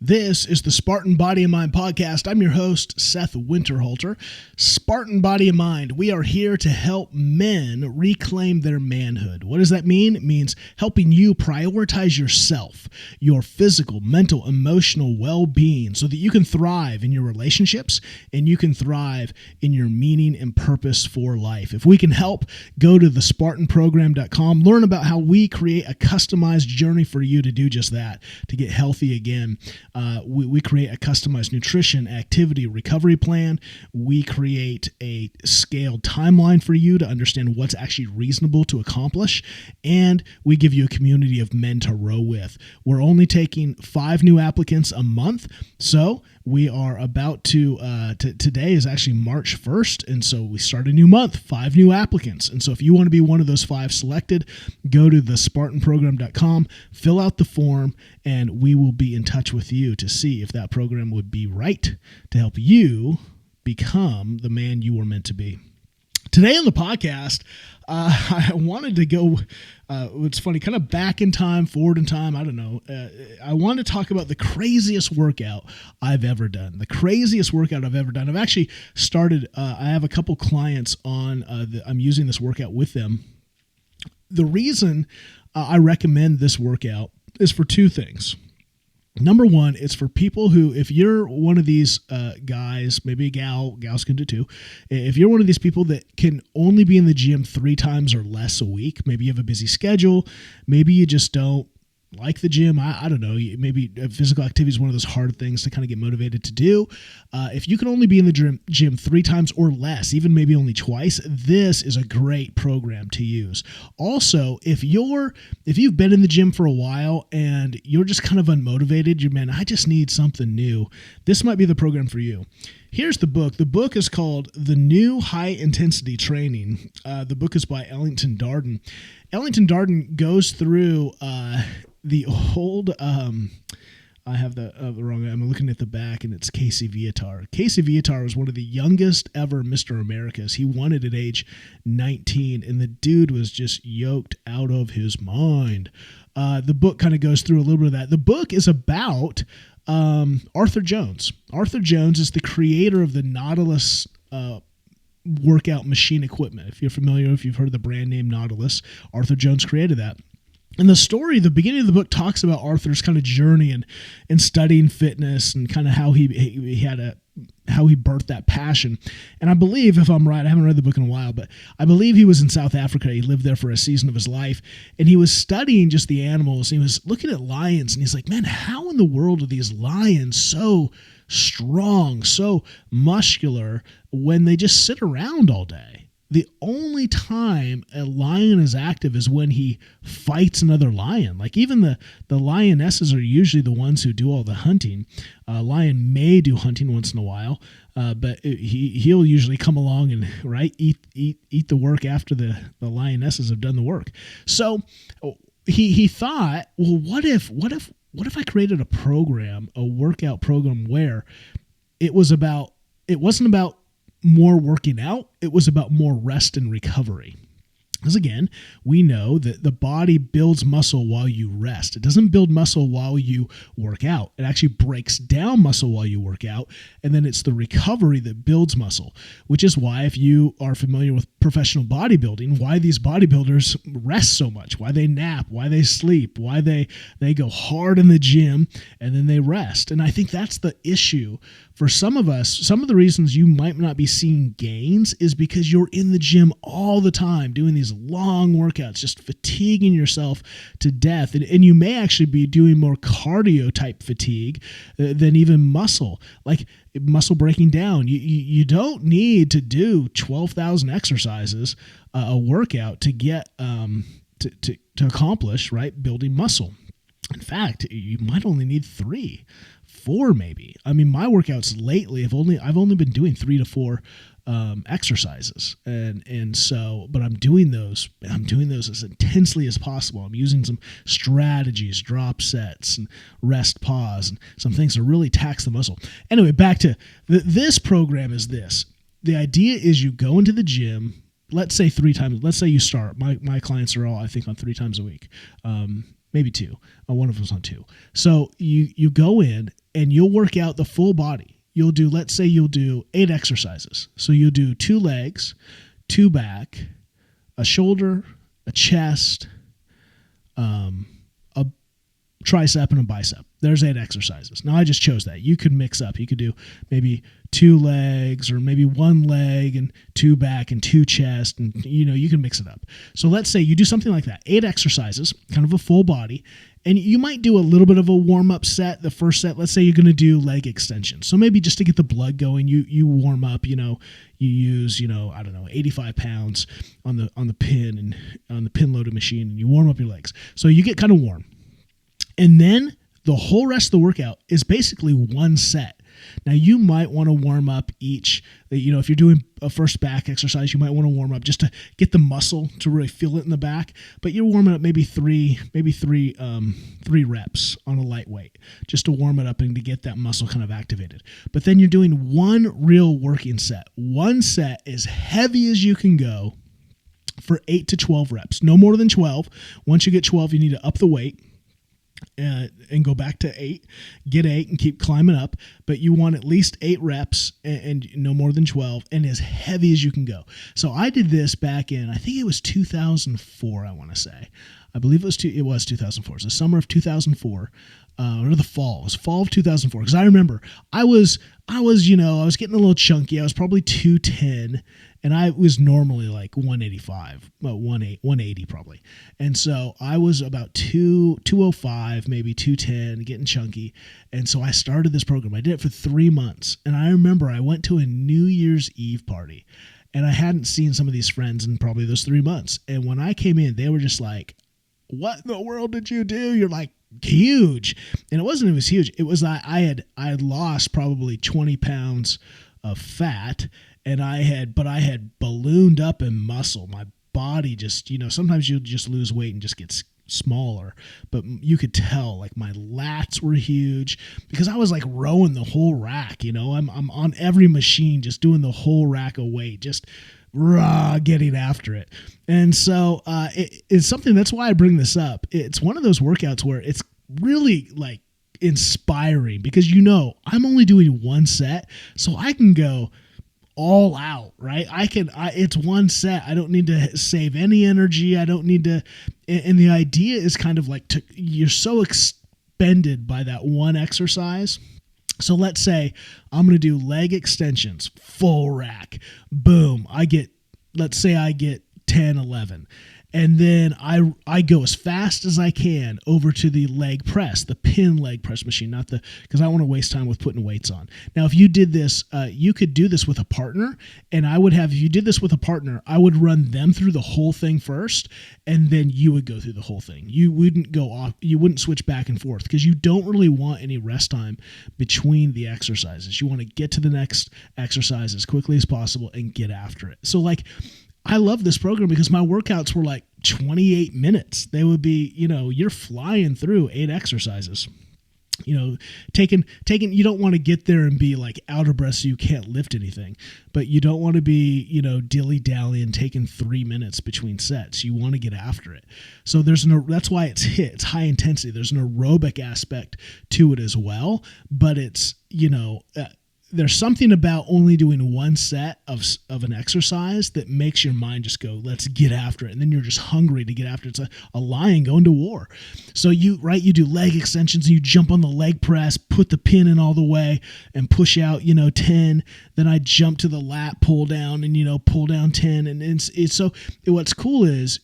This is the Spartan Body Mind Podcast. I'm your host, Seth Winterhalter. Spartan Body Mind, we are here to help men reclaim their manhood. What does that mean? It means helping you prioritize yourself, your physical, mental, emotional well-being so that you can thrive in your relationships and you can thrive in your meaning and purpose for life. If we can help, go to thespartanprogram.com. Learn about how we create a customized journey for you to do just that, to get healthy again. We create a customized nutrition, activity, recovery plan. We create a scaled timeline for you to understand what's actually reasonable to accomplish. And we give you a community of men to row with. We're only taking 5 new applicants a month. So we are about to, today is actually March 1st. And so we start a new month, 5 new applicants. And so if you want to be one of those 5 selected, go to thespartanprogram.com, fill out the form, and we will be in touch with you to see if that program would be right to help you become the man you were meant to be. Today on the podcast, I wanted to go, it's funny, kind of back in time, forward in time, I don't know. I wanted to talk about the craziest workout I've ever done. The craziest workout I've ever done. I've actually started, I have a couple clients on, I'm using this workout with them. The reason I recommend this workout is for 2 things. Number one, it's for people who, if you're one of these guys, maybe a gals can do too. If you're one of these people that can only be in the gym 3 times or less a week, maybe you have a busy schedule, maybe you just don't like the gym. I don't know. Maybe physical activity is one of those hard things to kind of get motivated to do. If you can only be in the gym 3 times or less, even maybe only twice, this is a great program to use. Also, if you've been in the gym for a while and you're just kind of unmotivated, man, I just need something new, this might be the program for you. Here's the book. The book is called The New High Intensity Training. The book is by Ellington Darden. Ellington Darden goes through the old, I have the wrong, I'm looking at the back and it's Casey Viatar. Casey Viatar was one of the youngest ever Mr. Americas. He won it at age 19 and the dude was just yoked out of his mind. The book kind of goes through a little bit of that. The book is about Arthur Jones. Arthur Jones is the creator of the Nautilus workout machine equipment. If you're familiar, if you've heard the brand name Nautilus, Arthur Jones created that. And the story, the beginning of the book talks about Arthur's kind of journey and studying fitness and kind of how he birthed that passion. And I believe, if I'm right, I haven't read the book in a while, but I believe he was in South Africa. He lived there for a season of his life, and he was studying just the animals. He was looking at lions, and he's like, man, how in the world are these lions so strong, so muscular when they just sit around all day? The only time a lion is active is when he fights another lion. Like even the lionesses are usually the ones who do all the hunting. A lion may do hunting once in a while, but he'll usually come along and eat the work after the lionesses have done the work. So he thought, well, what if I created a workout program where it wasn't about more working out, it was about more rest and recovery. Because again, we know that the body builds muscle while you rest. It doesn't build muscle while you work out. It actually breaks down muscle while you work out, and then it's the recovery that builds muscle, which is why, if you are familiar with professional bodybuilding, why these bodybuilders rest so much, why they nap, why they sleep, why they go hard in the gym, and then they rest. And I think that's the issue for some of us. Some of the reasons you might not be seeing gains is because you're in the gym all the time doing these long workouts, just fatiguing yourself to death. And you may actually be doing more cardio type fatigue than even muscle, like muscle breaking down. You don't need to do 12,000 exercises a workout to get to accomplish building muscle. In fact, you might only need 3, 4 maybe. I mean, my workouts lately I've only been doing 3 to 4 exercises, and so, but I'm doing those as intensely as possible. I'm using some strategies, drop sets and rest pause, and some things to really tax the muscle. Anyway, back to this program is this. The idea is you go into the gym, let's say 3 times. Let's say you start. My clients are all, I think, on 3 times a week. Maybe 2. One of them's on 2. So you go in and you'll work out the full body. Let's say you'll do 8 exercises. So you'll do 2 legs, 2 back, a shoulder, a chest, a tricep, and a bicep. There's 8 exercises. Now I just chose that. You could mix up. You could do maybe 2 legs or maybe 1 leg and 2 back and 2 chest, and you can mix it up. So let's say you do something like that. 8 exercises, kind of a full body, and you might do a little bit of a warm-up set. The first set, let's say you're going to do leg extensions. So maybe just to get the blood going, you warm up, you use, 85 pounds on the pin and on the pin loaded machine, and you warm up your legs. So you get kind of warm. And then the whole rest of the workout is basically 1 set. Now, you might want to warm up each, if you're doing a first back exercise, you might want to warm up just to get the muscle to really feel it in the back. But you're warming up maybe three reps on a lightweight just to warm it up and to get that muscle kind of activated. But then you're doing 1 real working set. 1 set as heavy as you can go for 8 to 12 reps. No more than 12. Once you get 12, you need to up the weight. And go back to 8, get 8 and keep climbing up. But you want at least 8 reps and no more than 12 and as heavy as you can go. So I did this back in, I think it was 2004, I want to say. I believe it was 2004. It's the summer of 2004. Or the fall. It was fall of 2004. Because I remember I was getting a little chunky. I was probably 210, and I was normally like 185, 180 probably. And so I was about 205, maybe 210, getting chunky. And so I started this program. I did it for 3 months. And I remember I went to a New Year's Eve party, and I hadn't seen some of these friends in probably those 3 months. And when I came in, they were just like, "What in the world did you do?" You're like, huge. And it was huge. It was I had lost probably 20 pounds of fat, and I had ballooned up in muscle. My body just, sometimes you just lose weight and just gets smaller, but you could tell like my lats were huge because I was like rowing the whole rack. I'm on every machine just doing the whole rack of weight, just getting after it. And so it's something, that's why I bring this up. It's one of those workouts where it's really like inspiring because I'm only doing 1 set, so I can go all out, right? It's 1 set. I don't need to save any energy. I don't need to, and the idea is kind of like you're so expended by that 1 exercise. So let's say I'm going to do leg extensions, full rack, boom. Let's say I get 10, 11. And then I go as fast as I can over to the leg press, the pin leg press machine, because I don't want to waste time with putting weights on. Now, if you did this, you could do this with a partner, and if you did this with a partner, I would run them through the whole thing first, and then you would go through the whole thing. You wouldn't go off, you wouldn't switch back and forth because you don't really want any rest time between the exercises. You want to get to the next exercise as quickly as possible and get after it. So I love this program because my workouts were like 28 minutes. They would be, you're flying through 8 exercises. Taking, you don't want to get there and be like out of breath so you can't lift anything, but you don't want to be, dilly-dallying, taking 3 minutes between sets. You want to get after it. So that's why it's high intensity. There's an aerobic aspect to it as well, but it's, there's something about only doing 1 set of an exercise that makes your mind just go, let's get after it. And then you're just hungry to get after it. It's a lion going to war. So you do leg extensions and you jump on the leg press, put the pin in all the way and push out, 10. Then I jump to the lat pull down and, pull down 10. And it's so what's cool is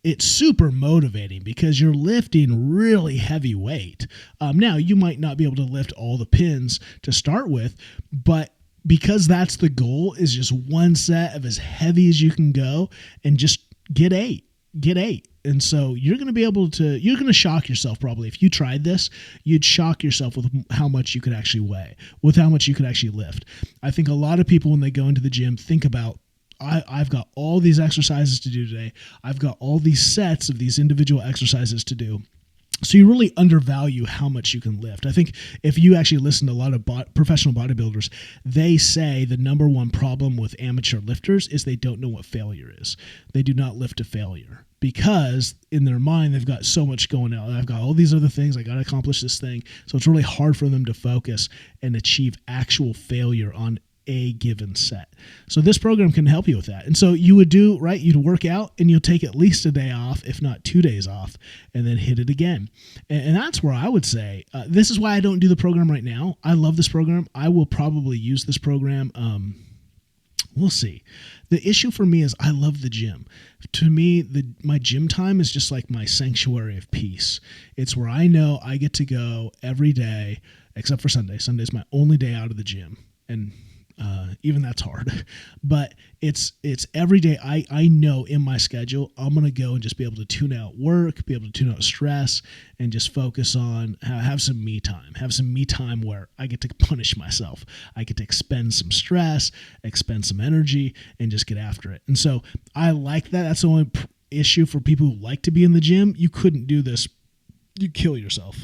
it's super motivating because you're lifting really heavy weight. Now, you might not be able to lift all the pins to start with, but because that's the goal, is just 1 set of as heavy as you can go and just get 8. And so you're going to shock yourself probably. If you tried this, you'd shock yourself with how much you could actually weigh, with how much you could actually lift. I think a lot of people when they go into the gym think about, I've got all these exercises to do today. I've got all these sets of these individual exercises to do. So you really undervalue how much you can lift. I think if you actually listen to a lot of professional bodybuilders, they say the number 1 problem with amateur lifters is they don't know what failure is. They do not lift to failure because in their mind, they've got so much going on. I've got all these other things. I got to accomplish this thing. So it's really hard for them to focus and achieve actual failure on a given set. So this program can help you with that. And so you would do, right? You'd work out and you'll take at least a day off, if not 2 days off, and then hit it again. And that's where I would say, this is why I don't do the program right now. I love this program. I will probably use this program. We'll see. The issue for me is I love the gym. To me, my gym time is just like my sanctuary of peace. It's where I know I get to go every day, except for Sunday. Sunday's my only day out of the gym. And even that's hard, but it's every day. I know in my schedule, I'm going to go and just be able to tune out work, be able to tune out stress, and just focus on have some me time where I get to punish myself. I get to expend some stress, expend some energy, and just get after it. And so I like that. That's the only issue for people who like to be in the gym. You couldn't do this. You kill yourself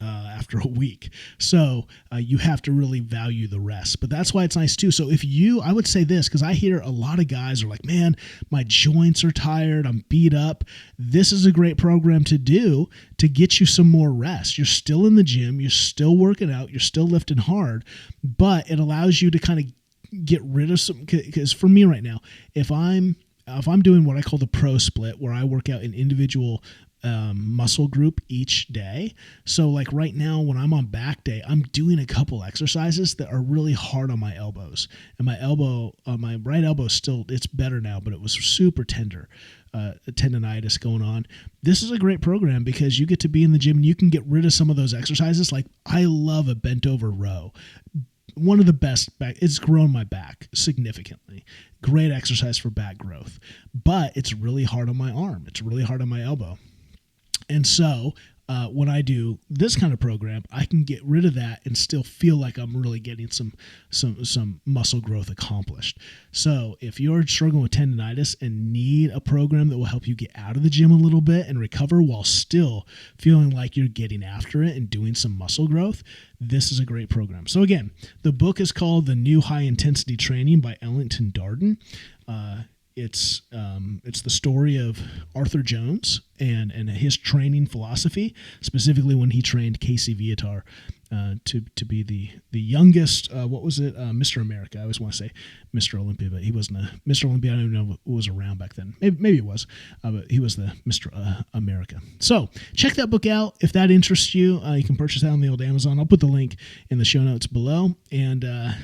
after a week. So you have to really value the rest. But that's why it's nice too. So I would say this, because I hear a lot of guys are like, man, my joints are tired. I'm beat up. This is a great program to do to get you some more rest. You're still in the gym. You're still working out. You're still lifting hard. But it allows you to kind of get rid of some, because for me right now, if I'm doing what I call the pro split, where I work out an individual muscle group each day. So like right now when I'm on back day, I'm doing a couple exercises that are really hard on my elbows. And my right elbow still, it's better now, but it was super tender, tendonitis going on. This is a great program because you get to be in the gym and you can get rid of some of those exercises. Like I love a bent over row. One of the best back, it's grown my back significantly. Great exercise for back growth, but it's really hard on my arm. It's really hard on my elbow. And so when I do this kind of program, I can get rid of that and still feel like I'm really getting some muscle growth accomplished. So if you're struggling with tendonitis and need a program that will help you get out of the gym a little bit and recover while still feeling like you're getting after it and doing some muscle growth, this is a great program. So again, the book is called The New High Intensity Training by Ellington Darden. It's the story of Arthur Jones and his training philosophy, specifically when he trained Casey Viatar to be the youngest. What was it? Mr. America. I always want to say Mr. Olympia, but he wasn't Mr. Olympia. I don't even know who was around back then. Maybe it was, but he was the Mr. America. So check that book out if that interests you. You can purchase that on the old Amazon. I'll put the link in the show notes below, and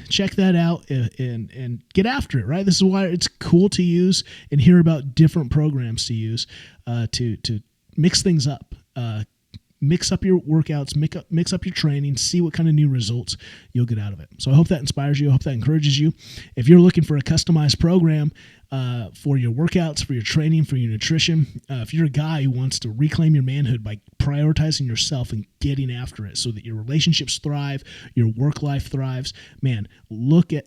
check that out and get after it. Right. This is why it's cool to use and hear about different programs to use to mix things up. Mix up your workouts, mix up your training, see what kind of new results you'll get out of it. So I hope that inspires you. I hope that encourages you. If you're looking for a customized program for your workouts, for your training, for your nutrition, if you're a guy who wants to reclaim your manhood by prioritizing yourself and getting after it so that your relationships thrive, your work life thrives, man,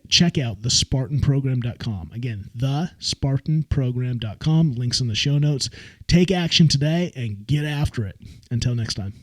check out thespartanprogram.com. Again, thespartanprogram.com. Links in the show notes. Take action today and get after it. Until next time.